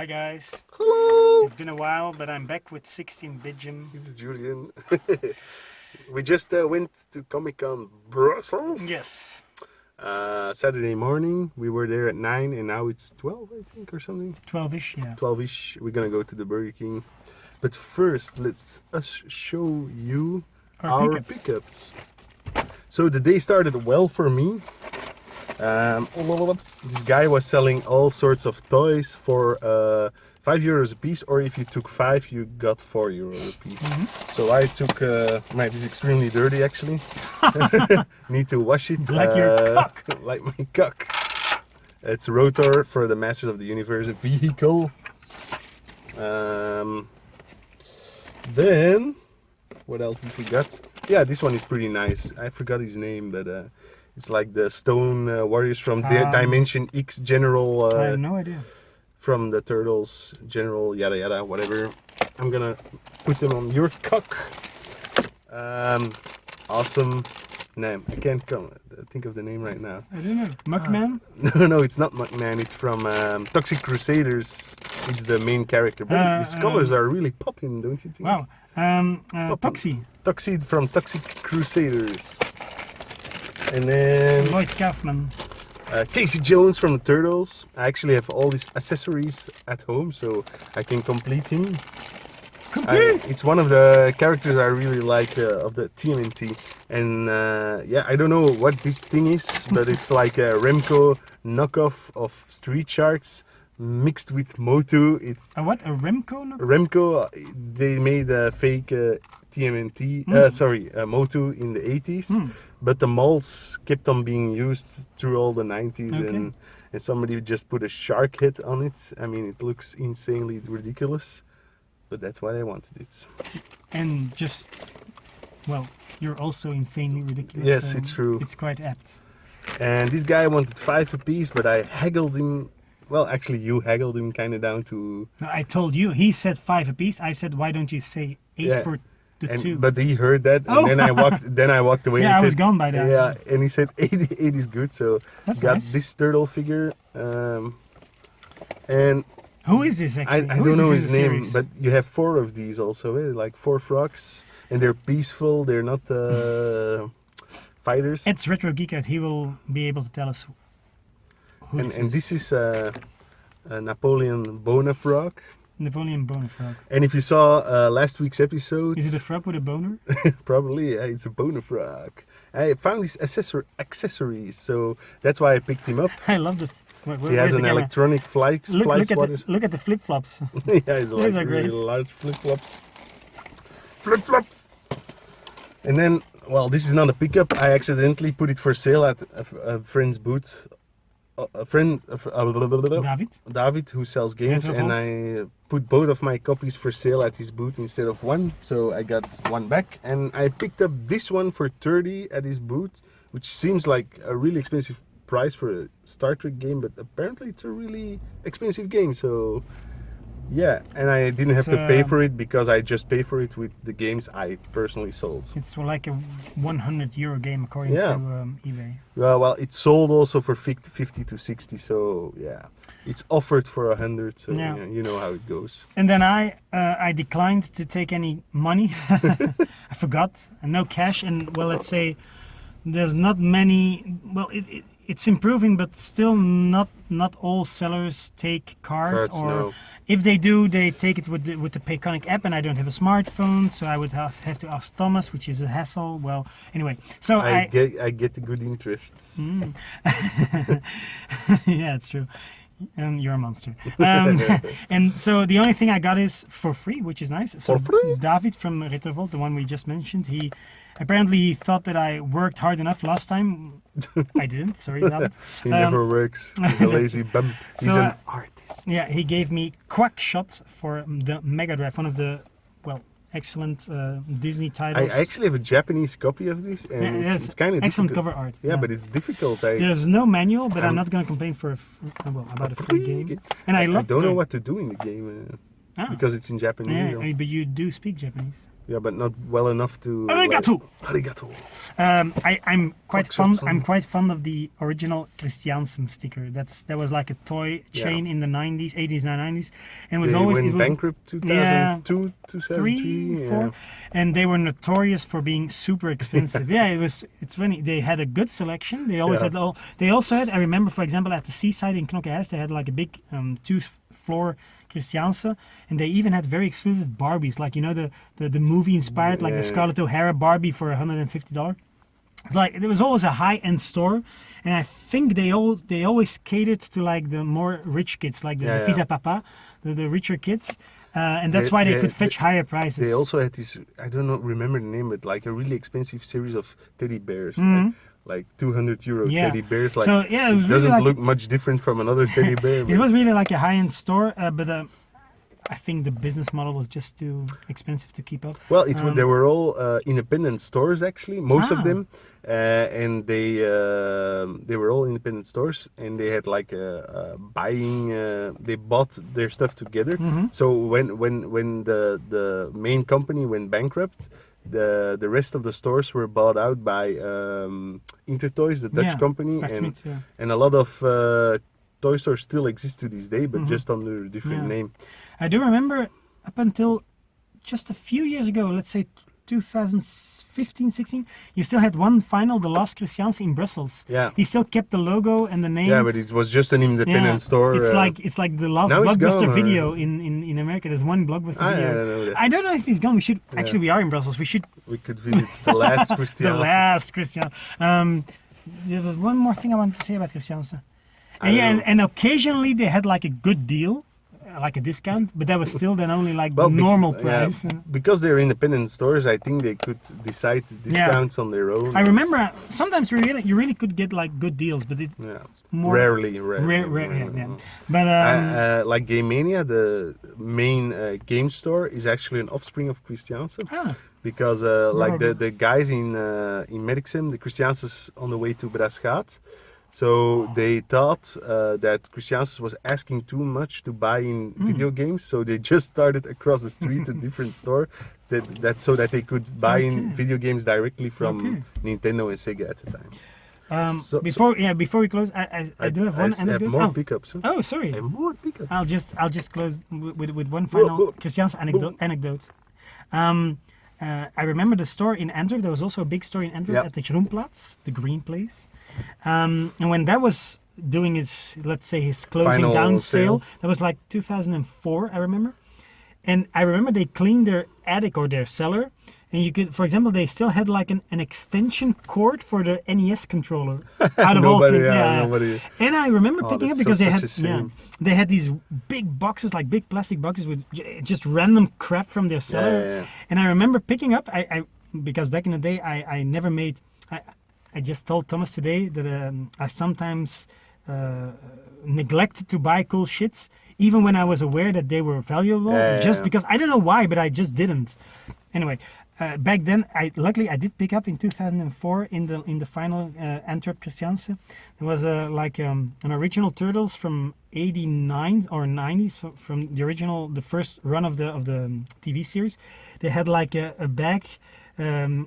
guys. Hello! It's been a while, but I'm back with 16-bit Jim. It's Julian. We just went to Comic-Con Brussels. Yes. Saturday morning. We were there at 9 and now it's 12, I think, or something. 12-ish, yeah. 12-ish. We're gonna go to the Burger King. But first, let's us show you our pickups. So the day started well for me. This guy was selling all sorts of toys for €5 a piece, or if you took 5 you got €4 a piece. So I took this is extremely dirty actually. Need to wash it. Like your cock. Like my cock. It's Rotor for the Masters of the Universe vehicle. Then what else did we get? Yeah, this one is pretty nice. I forgot his name, but it's like the Stone Warriors from Dimension X General. I have no idea. From the Turtles, General, yada yada, whatever. I'm gonna put them on your cock. Awesome name. I can't think of the name right now. I don't know. Mugman? No, it's not Mugman. It's from Toxic Crusaders. It's the main character. But his colors are really popping, don't you think? Wow. Toxie. Toxie from Toxic Crusaders. And then Lloyd Kaufman. Casey Jones from the Turtles. I actually have all these accessories at home, so I can complete him. It's one of the characters I really like of the TMNT. And yeah, I don't know what this thing is, but it's like a Remco knockoff of Street Sharks mixed with Motu. It's a what? A Remco knockoff? Remco, they made a fake TMNT, Motu in the 80s. But the molds kept on being used through all the 90s, and somebody just put a shark head on it. I mean, it looks insanely ridiculous, but that's why I wanted it. And just, well, you're also insanely ridiculous. Yes, it's true. It's quite apt. And this guy wanted 5 a piece, but I haggled him. Well, actually, you haggled him kind of down to... No, I told you. He said 5 a piece. I said, why don't you say 8 for the 2? But he heard that, and then I walked away. Yeah, and I said, was gone by that. Yeah, and he said 8 is good, so that's got nice. this turtle figure. And who is this actually? I don't know his name, but you have 4 of these also, like 4 frogs, and they're peaceful. They're not fighters. It's Retro Geek Out. He will be able to tell us who this is. And this is a Napoleon Bona frog. Napoleon Boner frog. And if you saw last week's episode... Is it a frog with a boner? Probably, it's a boner frog. I found these accessories, so that's why I picked him up. I love the... He has an electronic fly swatter. Look at the flip-flops. Yeah, he's like really large flip-flops. Flip-flops! And then, well, this is not a pickup. I accidentally put it for sale at a friend's booth. A friend, David, who sells games, and I put both of my copies for sale at his booth instead of one, so I got one back, and I picked up this one for 30 at his booth, which seems like a really expensive price for a Star Trek game, but apparently it's a really expensive game, so yeah, and I didn't have to pay for it because I just pay for it with the games I personally sold. It's like a €100 game according to eBay. Well, it's sold also for 50 to 60, so yeah, it's offered for 100, so yeah, you know how it goes. And then I declined to take any money. I forgot, and no cash, and well, let's say there's not many. Well, it's improving, but still not all sellers take cards, or no. If they do, they take it with the Payconic app, and I don't have a smartphone, so I would have to ask Thomas, which is a hassle. Well, anyway, so I get the good interests. Yeah, it's true. You're a monster. And so the only thing I got is for free, which is nice. So for free? David from Retrovolt, the one we just mentioned, he apparently thought that I worked hard enough last time. I didn't, sorry David. He never works. He's a lazy bum. He's an artist. Yeah, he gave me Quackshot for the Mega Drive, one of the, well, excellent Disney titles. I actually have a Japanese copy of this, and it's kind of excellent cover art. Yeah, but it's difficult. There's no manual, but I'm not going to complain for about a free game. And I don't know what to do in the game because it's in Japanese. Yeah, but you do speak Japanese. Yeah, but not well enough to. Arigato! Arigato. I'm quite Fuck fond. some- I'm quite fond of the original Christiansen sticker. That was like a toy chain in the 90s, 80s, and 90s, and it was They always went it was bankrupt 2002, 2003. 3, 4, and they were notorious for being super expensive. Yeah, it's funny. They had a good selection. They always Yeah. had all. They also had. I remember, for example, at the seaside in Knokkehuis, they had like a big 2-floor Christianse, and they even had very exclusive Barbies, like the movie inspired, like the Yeah. Scarlett O'Hara Barbie for $150. It's like there was always a high-end store, and I think they always catered to like the more rich kids, like the Yeah, fils yeah. à papa, the richer kids, and that's They- why they they- could fetch higher prices. They also had this, I don't know, remember the name, but like a really expensive series of teddy bears, like 200 euro Mm-hmm. Yeah. teddy bears. Like, So, yeah, it was it really doesn't like- look much different from another teddy bear. It was really like a high-end store, but I think the business model was just too expensive to keep up. Well, they were all independent stores actually, most of Ah. them, and they were all independent stores, and they had like buying. They bought their stuff together. Mm-hmm. So when the main company went bankrupt, the rest of the stores were bought out by Intertoys, the Dutch Yeah, company, Bart and Smit, yeah. and a lot of toy stores still exist to this day, but just under a different Yeah. name. I do remember up until just a few years ago, let's say 2015, 16, you still had one final, the last Christianse in Brussels. Yeah. He still kept the logo and the name. Yeah, but it was just an independent store. It's like the last Now he's Blockbuster gone, or- video in America. There's one Blockbuster I video. don't know that. I don't know if he's gone. Actually we are in Brussels. We should We could visit the last Christian. the last Christian. There was one more thing I wanted to say about Christianse. And don't know. and occasionally they had like a good deal, like a discount, but that was still then only like the Well, normal yeah, price. because they're independent stores, I think they could decide discounts on their own. I remember sometimes you really could get like good deals, but it Yeah. more Rarely. rare, yeah. But Like Game Mania, the main game store, is actually an offspring of Christianse. Because like the guys in Merksem, the Christianses on the way to Braschaat, so they thought that Christianse was asking too much to buy in video games, so they just started across the street a different store so that they could buy in video games directly from Nintendo and Sega at the time. Before we close, I do have one I have anecdote. more pickups. Huh? Oh, sorry. I have more pickups. I'll just close with one final Christianse anecdote. I remember the store in Antwerp. There was also a big store in Antwerp at the Groenplaats, the Green Place. And when that was doing its, let's say, his closing Final down sale. sale, that was like 2004, I remember. And I remember they cleaned their attic or their cellar, and you could, for example, they still had like an extension cord for the NES controller out of all Nobody, things. nobody. And I remember picking that's up because they such had a shame. they had these big boxes, like big plastic boxes with just random crap from their cellar. yeah. And I remember picking up, I because back in the day I never made. I just told Thomas today that I sometimes neglected to buy cool shits, even when I was aware that they were valuable, just because I don't know why, but I just didn't. Anyway, back then, luckily I did pick up in 2004 in the final Antwerp Christianse. There was an original Turtles from '89 or '90s from the first run of the TV series. They had like a bag. And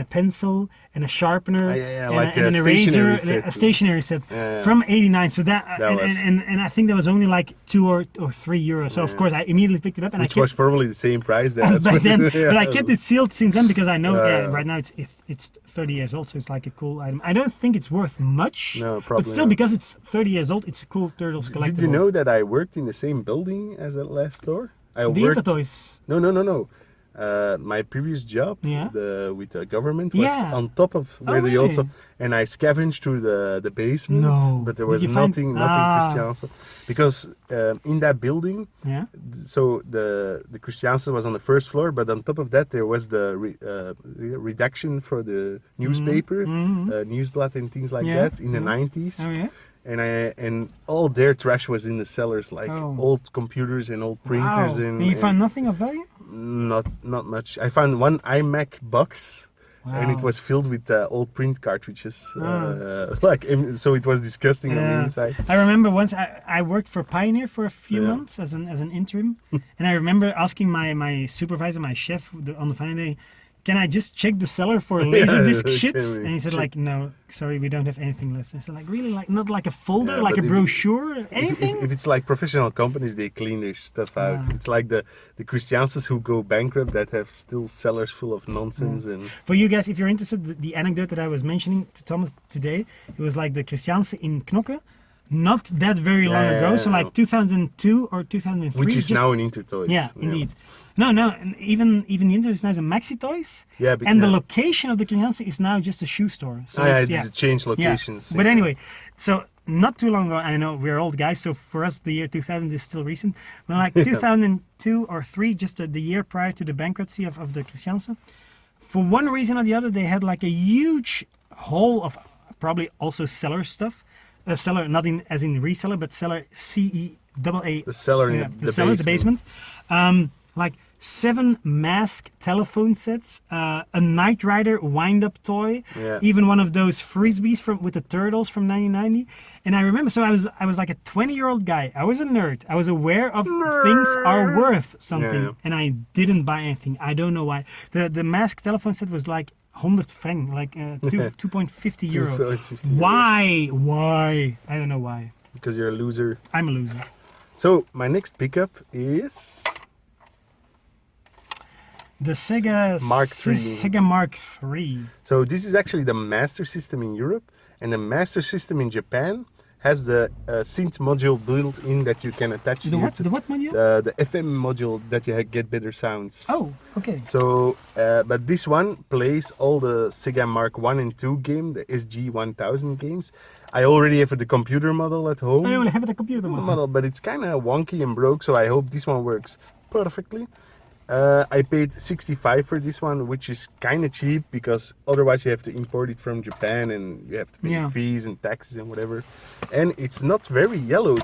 a pencil and a sharpener like and a an eraser, stationery set. a stationery set Yeah. from '89. So that was- and I think that was only like €2 or €3. So of course I immediately picked it up and Which I was kept probably the same price then. as back then. Yeah. But I kept it sealed since then because I know Yeah. right now it's 30 years old, so it's like a cool item. I don't think it's worth much, No, but probably still not. because it's 30 years old, it's a cool Turtles collectible. Did you know that I worked in the same building as that last store? I the worked. Intertoys? No. My previous job with the government was on top of where they really? also, and I scavenged through the basement, No. but there Did was you find- nothing Ah. Christianse, because in that building, Yeah. so the Christianse was on the first floor, but on top of that there was the redaction for the newspaper, Nieuwsblad and things like that in the 90s. Oh yeah. And all their trash was in the cellars, like old computers and old printers. Wow. And you found nothing of value? Not much. I found one iMac box, and it Wow. was filled with old print cartridges. So it was disgusting on the Yeah. inside. I remember once I worked for Pioneer for a few Yeah. months as an interim, and I remember asking my supervisor, my chef on the final day, can I just check the cellar for laserdisc Yeah, shit? can we And he said check? like, no, sorry, we don't have anything left. I said like, really, like not like a folder, Yeah, like a but brochure, anything? If it's like professional companies, they clean their stuff out. Ah. It's like the Christianses who go bankrupt that have still cellars full of nonsense and For you guys, if you're interested, the anecdote that I was mentioning to Thomas today, it was like the Christianse in Knokke, not that very long Yeah, ago, so yeah, like 2002 or 2003. which is just- now an Intertoys. Yeah, indeed. No, and even the internet is now a Maxi Toys, Yeah, but and the yeah. location of the Christianse is now just a shoe store. So Oh, yeah, it's, it's changed locations. But anyway, so not too long ago, I know we're old guys, so for us the year 2000 is still recent. But like 2002 or 3, just the year prior to the bankruptcy of the Christianse, for one reason or the other, they had like a huge haul of probably also seller stuff. Seller, not in as in reseller, but seller CEAA. The cellar in Yeah, the cellar, basement. the basement. Like 7 mask telephone sets, a Knight Rider wind-up toy, Yeah. even one of those frisbees with the turtles from 1990. And I remember, so I was like a 20-year-old guy. I was a nerd. I was aware of things are worth something, Yeah. and I didn't buy anything. I don't know why. The mask telephone set was like 100 franc, like 2.50 euro. 2.50 euro. Why? I don't know why. Because you're a loser. I'm a loser. So my next pickup is The Sega Mark III. Sega Mark III. So this is actually the Master System in Europe, and the Master System in Japan has the synth module built in that you can attach The here what? to The what module? the FM module that you get better sounds. Oh, okay. So, but this one plays all the Sega Mark 1 and 2 game, the SG-1000 games. I already have the computer model at home. I only have the computer model. But it's kind of wonky and broke, so I hope this one works perfectly. I paid 65 for this one, which is kind of cheap because otherwise you have to import it from Japan and you have to pay Yeah. fees and taxes and whatever. And it's not very yellow.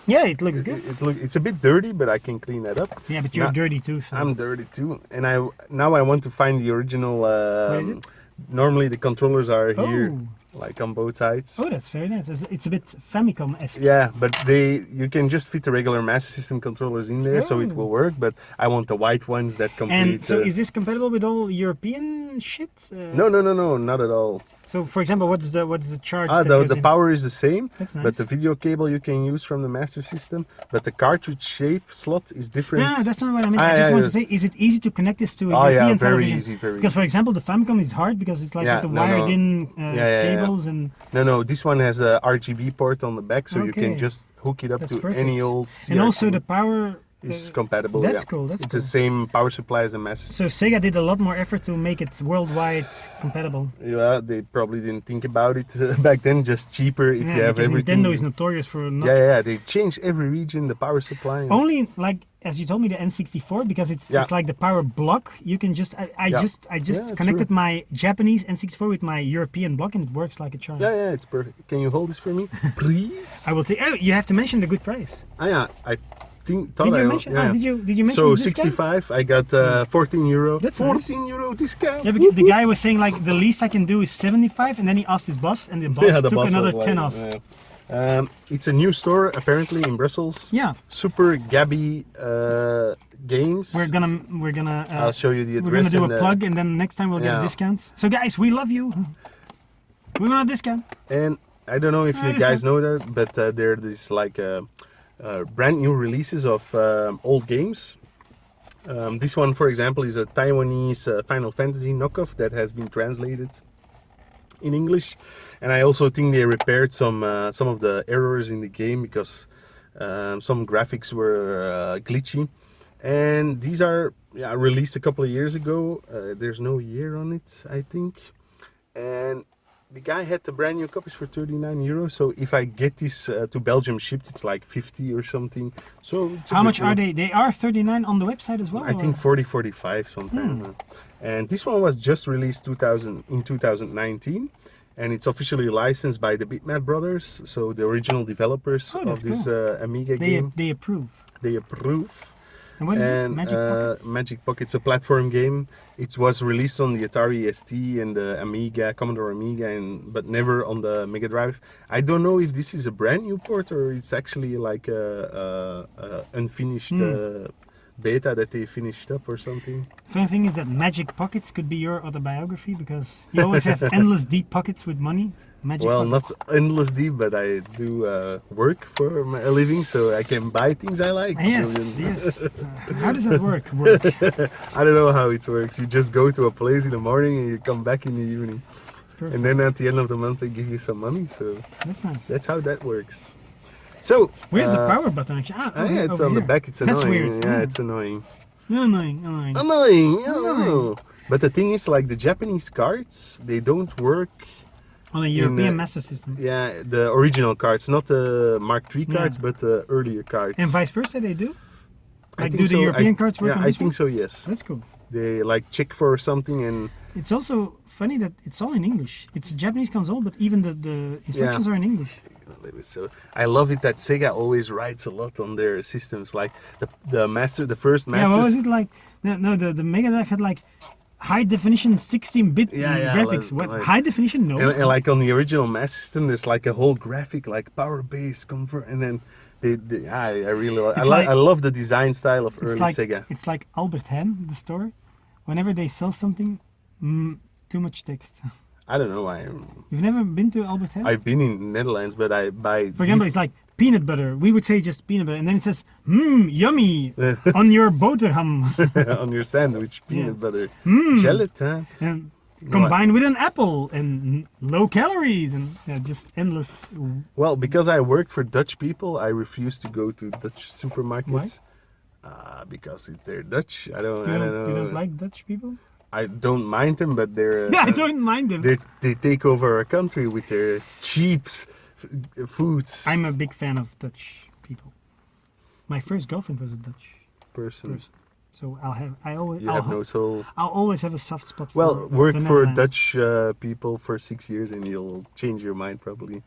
Yeah, it looks good. It's a bit dirty, but I can clean that up. Yeah, but you're Now- dirty too. So. I'm dirty too, and now I want to find the original. What is it? Normally the controllers are here, Oh. like on both sides. Oh, that's very nice. It's a bit Famicom-esque. Yeah, but you can just fit the regular Master System controllers in there, so it Oh. will work. But I want the white ones that complete. And so, is this compatible with all European shit? No, not at all. So, for example, what's the charge? Ah, that goes the in? power is the same, That's but nice. the video cable you can use from the Master System, but the cartridge shape slot is different. No, that's not what I mean. Ah, I just yeah, want yeah. to say, is it easy to connect this to a Oh, yeah, European very television? easy, very Because, easy. for example, the Famicom is hard because it's like Yeah, with the no, wired-in yeah. cables and. No, this one has a RGB port on the back, so you Okay. can just hook it up That's to perfect. any old. And also CRT. the power. is compatible. That's yeah. cool. That's it's cool. the same power supply as a Master So Sega did a lot more effort to make it worldwide compatible. Yeah, they probably didn't think about it back then. Just cheaper if you have because everything. Nintendo is notorious for not Yeah, they changed every region the power supply. and- only like as you told me the N64 because it's like the power block. You can just I Yeah. just Yeah, it's connected my Japanese N64 with my European block and it works like a charm. Yeah, it's perfect. Can you hold this for me, please? I will take. Oh, you have to mention the good price. Ah, yeah, I thought Did I you mention? yeah. Did you mention? So the discount? 65, I got 14 euro. That's nice. 14 euro discount. Yeah, because the guy was saying like the least I can do is 75, and then he asked his boss, and the boss Yeah, the took boss another was 10 like, off. yeah. It's a new store apparently in Brussels. Yeah, Super Gabby Games. we're gonna. I'll show you the address. We're gonna do and, a plug, and then next time we'll get yeah. discounts. So guys, we love you. We want a discount. And I don't know if you it's guys good. know that, but there are these like brand new releases of old games. This one, for example, is a Taiwanese Final Fantasy knockoff that has been translated in English, and I also think they repaired some of the errors in the game because some graphics were glitchy. And these are released a couple of years ago. There's no year on it, I think. And the guy had the brand new copies for 39 euros. So if I get this to Belgium shipped, it's like 50 or something. So it's a How good much are deal. they? They are 39 on the website as well. I think 40, 45 sometime. And this one was just released in 2019. And it's officially licensed by the Bitmap brothers. So the original developers Oh, of that's this cool. Amiga game. They approve. They approve. And what is it? Magic Pockets? Magic Pockets, a platform game. It was released on the Atari ST and the Amiga, Commodore Amiga, but never on the Mega Drive. I don't know if this is a brand new port or it's actually like a unfinished beta that they finished up or something. Funny thing is that Magic Pockets could be your autobiography because you always have endless deep pockets with money. Magic Well, Pockets. not endless deep, but I do work for a living, so I can buy things I like. Yes, Julian. yes. How does that work? I don't know how it works. You just go to a place in the morning and you come back in the evening. Perfect. And then at the end of the month they give you some money, so That's nice. that's how that works. So Where's the power button actually? yeah, it's over on the here. back. It's That's annoying. weird. Yeah, it's annoying. Annoying. Annoying. Yeah. But the thing is, like the Japanese cards, they don't work. On a European Master System. Yeah, the original cards, not the Mark III cards, Yeah. but the earlier cards. And vice versa, they do? I Like, think do the so. European cards work Yeah, on I this think one? so. Yes, That's cool. they like check for something and. It's also funny that it's all in English. It's a Japanese console, but even the instructions are in English. So I love it that Sega always writes a lot on their systems. Like the first master. Yeah, what was it like? No, the Mega Drive had like high definition 16-bit graphics. like- High definition? No. And like on the original Master System, there's like a whole graphic, like power base convert, and then I really I love the design style of early Sega. It's like Albert Heijn, the store. Whenever they sell something, too much text. I don't know. You've never been to Albert Heijn? I've been in Netherlands, but I buy. For example, it's like peanut butter. We would say just peanut butter, and then it says, yummy, on your boterham. on your sandwich, peanut butter, Mm. gelatin. And combined with an apple and low calories and just endless. Well, because I worked for Dutch people, I refuse to go to Dutch supermarkets. Because they're Dutch. I don't know. You don't like Dutch people? I don't mind them, but they're. Yeah, I don't mind them. They take over our country with their cheap foods. I'm a big fan of Dutch people. My first girlfriend was a Dutch person. so I always You have no soul. I'll always have a soft spot for Well, work the for Netherlands. Dutch people for 6 years and you'll change your mind probably.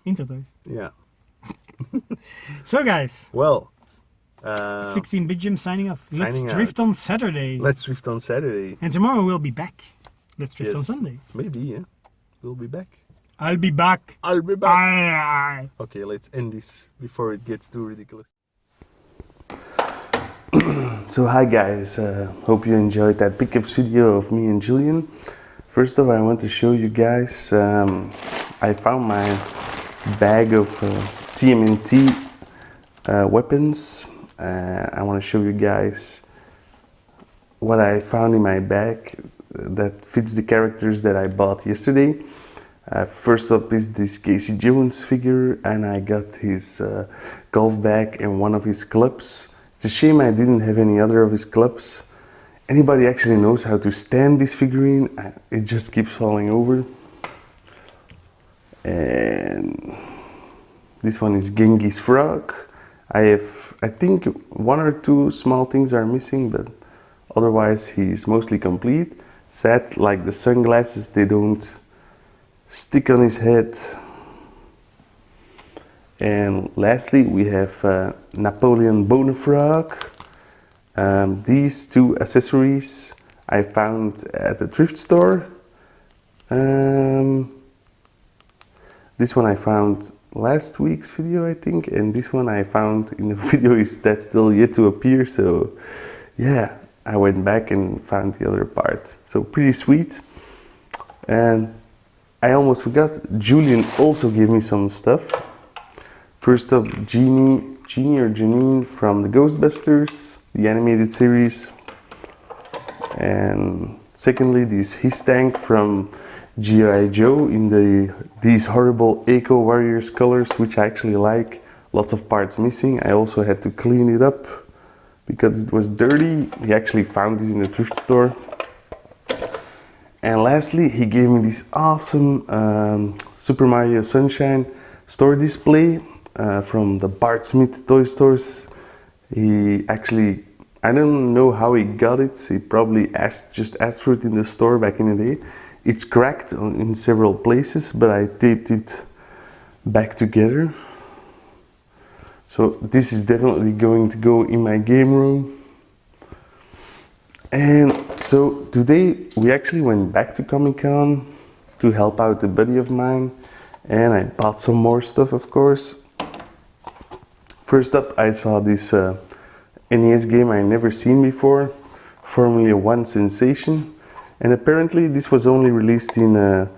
Intertoys. Yeah. So guys, Well, 16-bit Jim signing off. Let's signing drift on Saturday. let's drift on Saturday. And tomorrow we'll be back. Let's drift on Yes. Sunday. Maybe, yeah. We'll be back. I'll be back. I'll be back. Aye. Okay, let's end this before it gets too ridiculous. So hi guys, hope you enjoyed that pickups video of me and Julian. First off, I want to show you guys, I found my bag of TMNT weapons. I want to show you guys what I found in my bag that fits the characters that I bought yesterday. First up is this Casey Jones figure, and I got his golf bag and one of his clubs. It's a shame I didn't have any other of his clubs. Anybody actually knows how to stand this figurine? It just keeps falling over. And this one is Genghis Frog. I think one or two small things are missing, but otherwise he's mostly complete. Sad, like the sunglasses, they don't stick on his head. And lastly, we have Napoleon Bonafrog. These two accessories I found at the thrift store. This one I found last week's video, I think, and this one I found in the video is that's still yet to appear. So yeah, I went back and found the other part. So pretty sweet. And I almost forgot, Julian also gave me some stuff. First up, Jeannie or Janine from the Ghostbusters, the animated series. And secondly, this his tank from G.I. Joe in these horrible Eco Warriors colors, which I actually like. Lots of parts missing. I also had to clean it up because it was dirty. He actually found this in the thrift store. And lastly, he gave me this awesome Super Mario Sunshine store display from the Bart Smith toy stores. He actually, I don't know how he got it. He probably just asked for it in the store back in the day. It's cracked in several places, but I taped it back together. So this is definitely going to go in my game room. And so today we actually went back to Comic-Con to help out a buddy of mine, and I bought some more stuff, of course. First up, I saw this NES game I never seen before, Formula 1 Sensation, and apparently this was only released in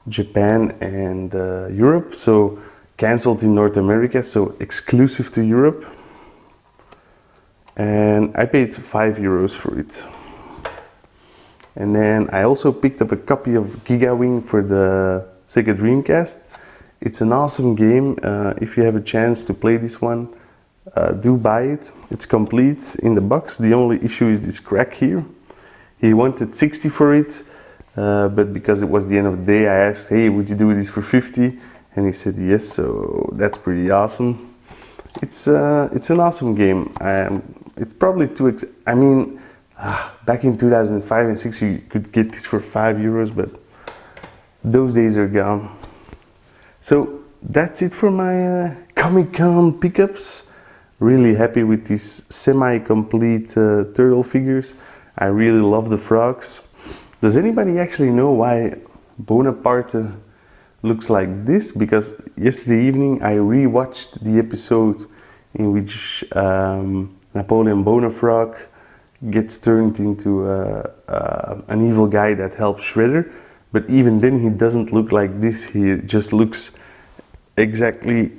Japan and Europe, so cancelled in North America, so exclusive to Europe. And I paid €5 for it. And then I also picked up a copy of GigaWing for the Sega Dreamcast. It's an awesome game. If you have a chance to play this one, do buy it. It's complete in the box. The only issue is this crack here. He wanted 60 for it, but because it was the end of the day, I asked, hey, would you do this for 50? And he said yes, so that's pretty awesome. It's an awesome game. It's probably too, back in 2005 and 6 you could get this for €5, but those days are gone. So that's it for my Comic-Con pickups. Really happy with these semi-complete turtle figures. I really love the frogs. Does anybody actually know why Bonaparte looks like this? Because yesterday evening I rewatched the episode in which Napoleon Bonafrog gets turned into an evil guy that helps Shredder, but even then he doesn't look like this. He just looks exactly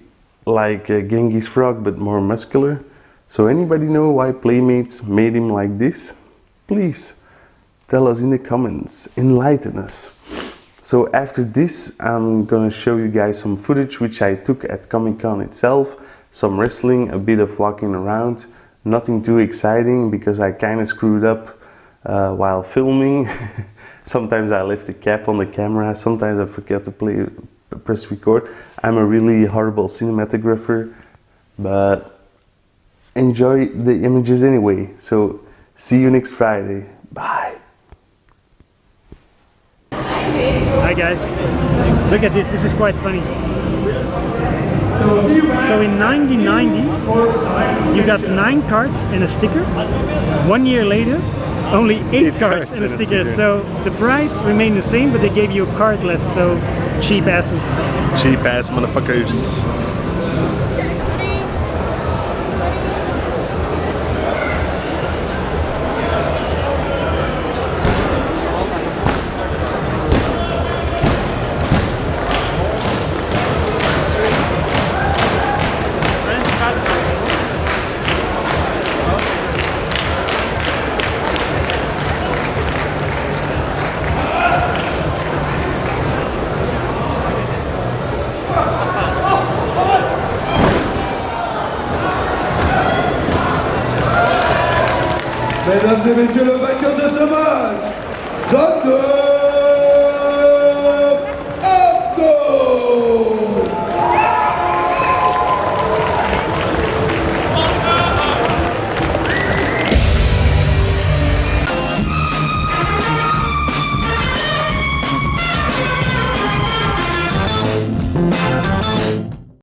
like Genghis Frog, but more muscular. So anybody know why Playmates made him like this? Please tell us in the comments, enlighten us. So after this I'm gonna show you guys some footage which I took at Comic-Con itself, some wrestling, a bit of walking around. Nothing too exciting because I kind of screwed up while filming. Sometimes I left the cap on the camera, sometimes I forget to press record. I'm a really horrible cinematographer, but enjoy the images anyway. So see you next Friday. Bye. Hi guys, look at this is quite funny. So in 1990 you got 9 cards and a sticker. 1 year later only 8 cards and a sticker. So the price remained the same, but they gave you a card less, so cheap asses. Cheap ass motherfuckers. Mesdames et messieurs, le vainqueur de ce match, Zone 2